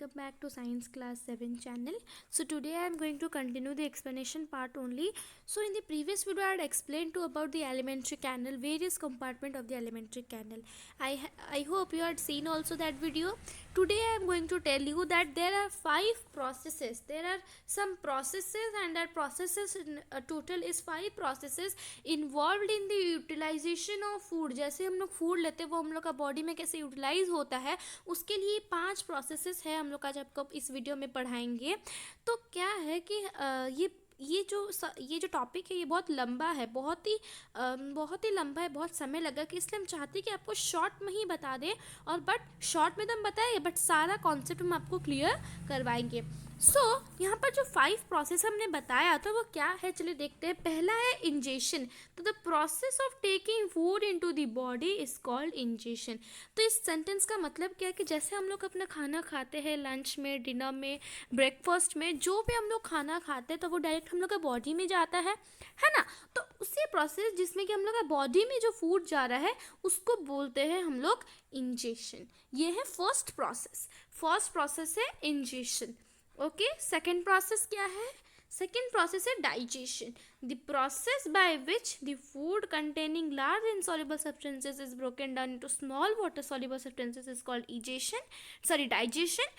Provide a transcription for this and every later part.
welcome back to Science Class 7 channel. So today I am going to continue the explanation part only. So in the previous video I had explained to about the alimentary canal, various compartment of the alimentary canal. I hope you had seen also that video. Today I am going to tell you that there are 5 processes. There are some processes and that processes total is 5 processes involved in the utilization of food. जैसे हम लोग food लेते हैं वो हम लोग का body में कैसे यूटिलाइज होता है, उसके लिए 5 प्रोसेसेस है हम लोग आज आपको इस वीडियो में पढ़ाएंगे. तो क्या है कि ये जो टॉपिक है ये बहुत लंबा है, बहुत ही लंबा है, बहुत समय लगा कि इसलिए हम चाहते हैं कि आपको शॉर्ट में ही बता दें. और बट शॉर्ट में तो हम बताएंगे बट सारा कॉन्सेप्ट हम आपको क्लियर करवाएंगे. यहाँ पर जो 5 प्रोसेस हमने बताया तो वो क्या है, चलिए देखते हैं. पहला है इंजेशन. तो the process of taking food into the body is called ingestion. तो इस सेंटेंस का मतलब क्या है कि जैसे हम लोग अपना खाना खाते हैं, लंच में, डिनर में, ब्रेकफास्ट में, जो भी हम लोग खाना खाते हैं तो वो डायरेक्ट हम लोग का बॉडी में जाता है ना. तो उसी प्रोसेस जिसमें कि हम लोग का बॉडी में जो फूड जा रहा है उसको बोलते हैं हम लोग इंजेशन. ये है फर्स्ट प्रोसेस है इंजेशन. ओके, सेकेंड प्रोसेस क्या है? सेकेंड प्रोसेस है digestion. The process by which the food containing large insoluble substances is broken down into small water soluble substances is called digestion.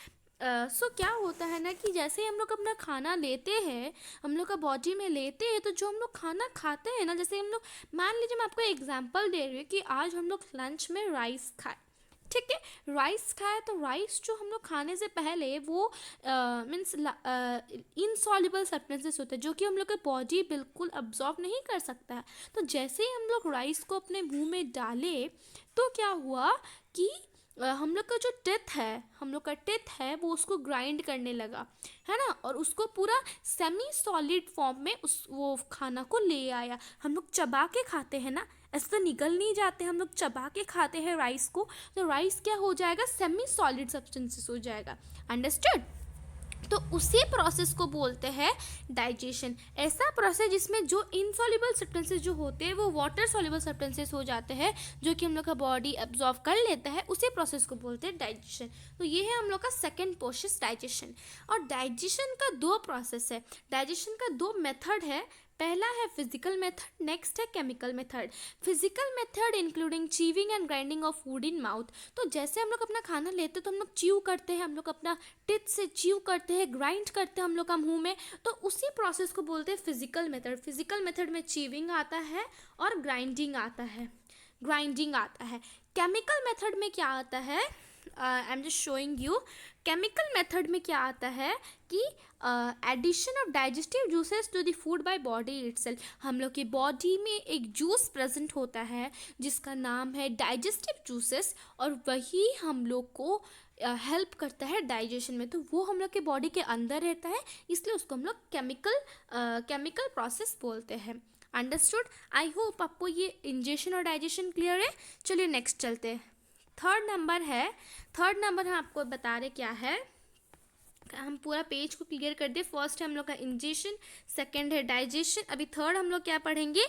So क्या होता है ना कि जैसे हम लोग अपना खाना लेते हैं, हम लोग का बॉडी में लेते हैं, तो जो हम लोग खाना खाते हैं ना, जैसे हम लोग मान लीजिए मैं आपको एग्जांपल दे रही हूँ कि आज हम लोग लंच में राइस खाए, ठीक है, राइस खाए. तो राइस जो हम लोग खाने से पहले वो मीन्स इनसॉल्युबल सब्सटेंसेस होते हैं जो कि हम लोग का बॉडी बिल्कुल अब्जॉर्ब नहीं कर सकता है. तो जैसे ही हम लोग राइस को अपने मुंह में डाले तो क्या हुआ कि हम लोग का जो टिथ है वो उसको ग्राइंड करने लगा, है ना, और उसको पूरा सेमी सॉलिड फॉर्म में वो खाना को ले आया. हम लोग चबा के खाते हैं ना, ऐसे तो निकल नहीं जाते, हम लोग चबा के खाते हैं राइस को, तो राइस क्या हो जाएगा, सेमी सॉलिड सब्सटेंसेस हो जाएगा. अंडरस्टूड? तो उसी प्रोसेस को बोलते हैं डाइजेशन. ऐसा प्रोसेस जिसमें जो इनसॉल्युबल सब्सटेंसेस जो होते हैं वो वाटर सॉल्युबल सब्सटेंसेस हो जाते हैं जो कि हम लोग का बॉडी एब्जॉर्ब कर लेता है, उसी प्रोसेस को बोलते हैं डाइजेशन. तो ये है हम लोग का सेकेंड प्रोसेस डाइजेशन. और डाइजेशन का 2 प्रोसेस है, डाइजेशन का 2 मेथड है. पहला है फिजिकल मेथड, नेक्स्ट है chemical method. Physical method including chewing and grinding of food in mouth. तो जैसे हम लोग अपना खाना लेते हैं तो हम लोग च्यू करते हैं, हम लोग अपना टिथ से च्यू करते हैं, ग्राइंड करते हैं हम लोग का मुंह में, तो उसी प्रोसेस को बोलते हैं फिजिकल मेथड. फिजिकल मेथड में चीविंग आता है और ग्राइंडिंग आता है. केमिकल मेथड में क्या आता है, I am just showing you. Chemical method में क्या आता है कि addition of digestive juices to the food by body itself. हम लोग की बॉडी में एक जूस प्रेजेंट होता है जिसका नाम है डाइजेस्टिव जूसेस, और वही हम लोग को हेल्प करता है डाइजेशन में. तो वो हम लोग के बॉडी के अंदर रहता है, इसलिए उसको हम लोग केमिकल प्रोसेस बोलते हैं. अंडरस्टूड? आई होप आपको ये इंजेशन और डाइजेशन क्लियर है. चलिए नेक्स्ट चलते हैं. थर्ड नंबर हम आपको बता रहे क्या है, हम पूरा पेज को क्लियर कर दे. फर्स्ट है हम लोग का इंजेशन, सेकंड है डाइजेशन. अभी थर्ड हम लोग क्या पढ़ेंगे,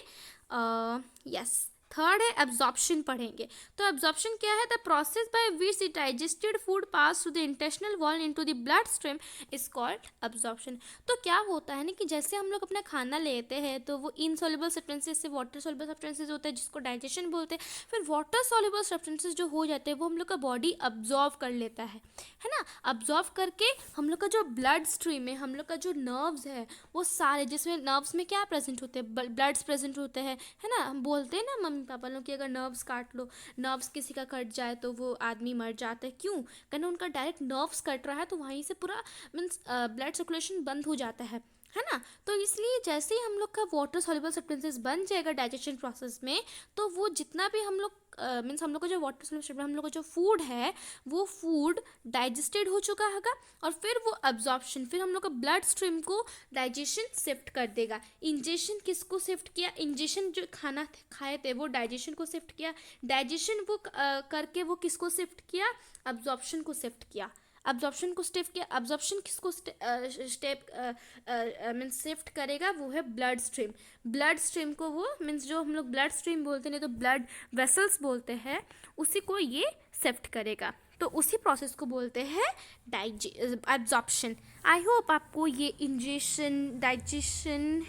थर्ड है एब्जॉर्प्शन पढ़ेंगे. तो एब्जॉर्प्शन क्या है, the process by which the digested food pass through the intestinal wall into the blood stream is called absorption. तो क्या होता है ना कि जैसे हम लोग अपना खाना लेते हैं तो वो इनसॉल्युबल सब्सटेंसेस से वाटर सॉल्युबल सब्सटेंसेस होते हैं जिसको डाइजेशन बोलते हैं. फिर वाटर सॉल्युबल सब्सटेंसेस जो हो जाते हैं वो हम लोग का बॉडी अब्जॉर्व कर लेता है ना. अब्जॉर्व करके हम लोग का जो ब्लड स्ट्रीम है, हम लोग का जो नर्व्स है, वो सारे, जिसमें नर्व्स में क्या प्रेजेंट होते हैं, ब्लड्स प्रेजेंट होते हैं, है ना. हम बोलते हैं ना मम्मी पापा लोग कि अगर नर्व्स काट लो, नर्व्स किसी का कट जाए तो वो आदमी मर जाता है. क्यों? कहना उनका डायरेक्ट नर्व्स कट रहा है तो वहीं से पूरा मीन्स ब्लड सर्कुलेशन बंद हो जाता है ना. तो इसलिए जैसे ही हम लोग का वाटर सॉल्युबल सब्सटेंसेस बन जाएगा डाइजेशन प्रोसेस में, तो वो जितना भी हम लोग मीन्स हम लोग का जो वाटर सॉल्युबल, हम लोग का जो फूड है वो फूड डाइजेस्टेड हो चुका होगा, और फिर वो अब्जॉर्प्शन, फिर हम लोग का ब्लड स्ट्रीम को डाइजेशन शिफ्ट कर देगा. इंजेशन किसको शिफ्ट किया, इंजेशन जो खाना खाए थे वो डाइजेशन को शिफ्ट किया, डाइजेशन वो करके वो किसको शिफ्ट किया, अब्जॉर्प्शन को शिफ्ट किया. अब्जॉर्प्शन को स्टिफ किया, अब्जॉर्प्शन किसको स्टेप मीन्स शिफ्ट करेगा, वो है ब्लड स्ट्रीम। ब्लड स्ट्रीम को वो मीन्स जो हम लोग ब्लड स्ट्रीम बोलते हैं, नहीं तो ब्लड वेसल्स बोलते हैं, उसी को ये शिफ्ट करेगा। तो उसी प्रोसेस को बोलते हैं एब्जॉर्प्शन। आई होप आपको ये इंजेशन डाइजेशन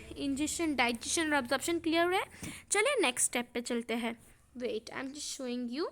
और एब्जॉर्प्शन क्लियर है। चलिए नेक्स्ट स्टेप पे चलते हैं। Wait, I am just showing you.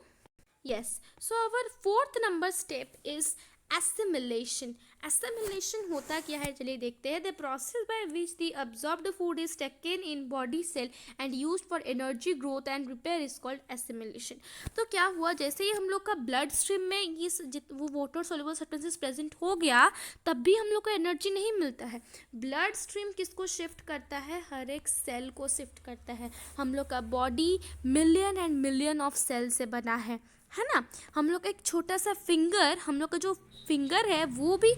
Yes, so our fourth number step is assimilation. Assimilation होता क्या है, चलिए देखते हैं। The process by which the absorbed food is taken in body cell and used for energy growth and repair is called assimilation. तो क्या हुआ, जैसे ही हम लोग का ब्लड स्ट्रीम में ये वो वाटर सॉल्युबल सब्सटेंसेस प्रेजेंट हो गया, तब भी हम लोग को एनर्जी नहीं मिलता है। ब्लड स्ट्रीम किसको शिफ्ट करता है, हर एक सेल को शिफ्ट करता है। हम लोग का body million and million of cell से बना है ना। हम लोग का एक छोटा सा फिंगर, हम लोग का जो फिंगर है वो भी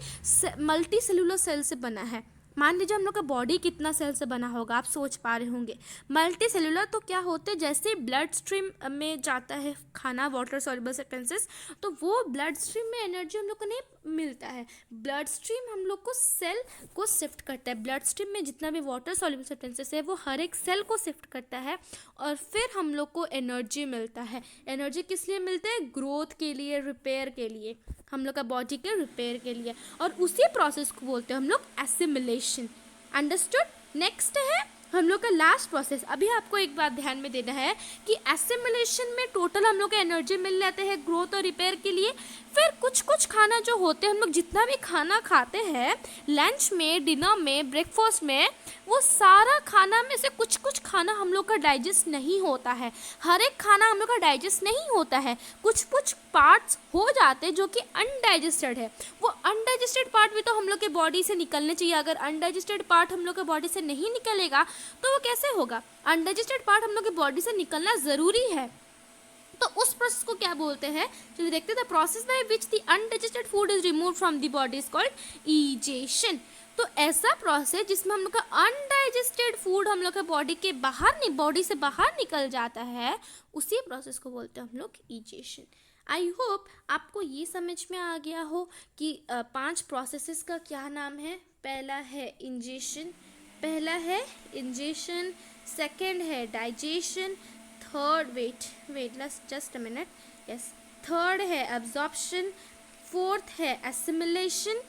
मल्टी सेलुलर सेल से बना है। मान लीजिए हम लोग का बॉडी कितना सेल से बना होगा, आप सोच पा रहे होंगे। मल्टी सेलुलर तो क्या होते हैं, जैसे ब्लड स्ट्रीम में जाता है खाना, वाटर सॉल्युबल सब्सटेंसेस, तो वो ब्लड स्ट्रीम में एनर्जी हम लोग को नहीं मिलता है। ब्लड स्ट्रीम हम लोग को सेल को शिफ्ट करता है। ब्लड स्ट्रीम में जितना भी वाटर सॉल्युबल सब्सटेंसेस है वो हर एक सेल को शिफ्ट करता है, और फिर हम लोग को एनर्जी मिलता है। एनर्जी किस लिए मिलता है, ग्रोथ के लिए, रिपेयर के लिए, हम लोग का बॉडी के रिपेयर के लिए। और उसी प्रोसेस को बोलते हैं हम लोग एसिमिलेशन। अंडरस्टूड। नेक्स्ट है हम लोग का लास्ट प्रोसेस। अभी आपको एक बात ध्यान में देना है कि एसिमिलेशन में टोटल हम लोग को एनर्जी मिल जाते हैं ग्रोथ और रिपेयर के लिए। फिर कुछ कुछ खाना जो होते हैं, हम लोग जितना भी खाना खाते हैं लंच में, डिनर में, ब्रेकफास्ट में, वो सारा खाना में से कुछ कुछ खाना हम लोग का डाइजेस्ट नहीं होता है। हर एक खाना हम लोग का डाइजेस्ट नहीं होता है। कुछ कुछ पार्ट्स हो जाते हैं जो कि अनडाइजेस्टेड है। वो अनडाइजेस्टेड पार्ट भी तो हम लोग के बॉडी से निकलने चाहिए। अगर अनडाइजेस्टेड पार्ट हम लोग के बॉडी से नहीं निकलेगा तो वो कैसे होगा। अनडाइजेस्टेड पार्ट हम लोग के बॉडी से निकलना ज़रूरी है। तो उस प्रोसेस को क्या बोलते हैं, चलिए देखते हैं। The process by which the undigested food is removed from the body is called ईजेशन। तो ऐसा प्रोसेस जिसमें हम लोग का अनडाइजेस्टेड फूड हम लोग के बॉडी से बाहर निकल जाता है, उसी प्रोसेस को बोलते हैं हम लोग ईजेशन। आई होप आपको ये समझ में आ गया हो कि 5 प्रोसेसेस का क्या नाम है। पहला है इंजेशन, सेकेंड है digestion, third wait just a minute, yes, third है एब्जॉर्प्शन, फोर्थ है एसिमिलेशन,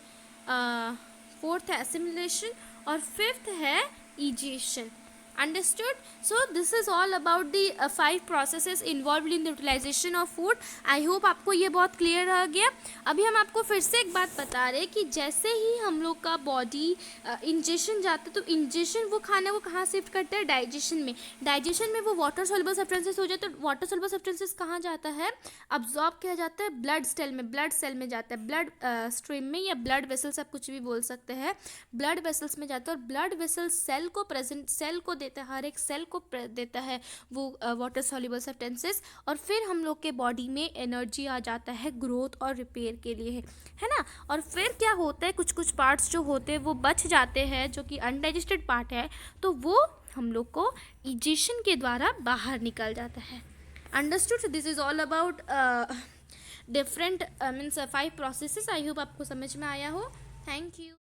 और फिफ्थ है egestion. Understood? So this is all about the 5 processes involved in the utilization of food. I hope आपको ये बहुत clear आ गया। अभी हम आपको फिर से एक बात बता रहे हैं कि जैसे ही हम लोग का बॉडी इंजेशन जाता है, तो इंजेशन वो खाने को कहाँ शिफ्ट करते हैं, डाइजेशन में। डाइजेशन में वो वाटर सॉल्युबल सब्सटेंसेस हो जाते हैं। वाटर सॉल्युबल सब्सटेंसेस कहाँ जाता है, अब्जॉर्ब किया जाता है ब्लड सेल में जाता है, ब्लड स्ट्रीम में, या ब्लड वेसल्स आप कुछ भी बोल सकते हैं, ब्लड वेसल्स में जाता है। और ब्लड वेसल सेल को देता है, हर एक सेल को देता है वो वाटर सॉल्युबल सब्सटेंसेस, और फिर हम लोग के बॉडी में एनर्जी आ जाता है ग्रोथ और रिपेयर के लिए, है ना। और फिर क्या होता है, कुछ कुछ पार्ट्स जो होते हैं वो बच जाते हैं, जो कि अनडाइजेस्टेड पार्ट है, तो वो हम लोग को ईजेशन के द्वारा बाहर निकल जाता है। Understood? This is all about different means 5 processes. I hope आपको समझ में आया हो। Thank you.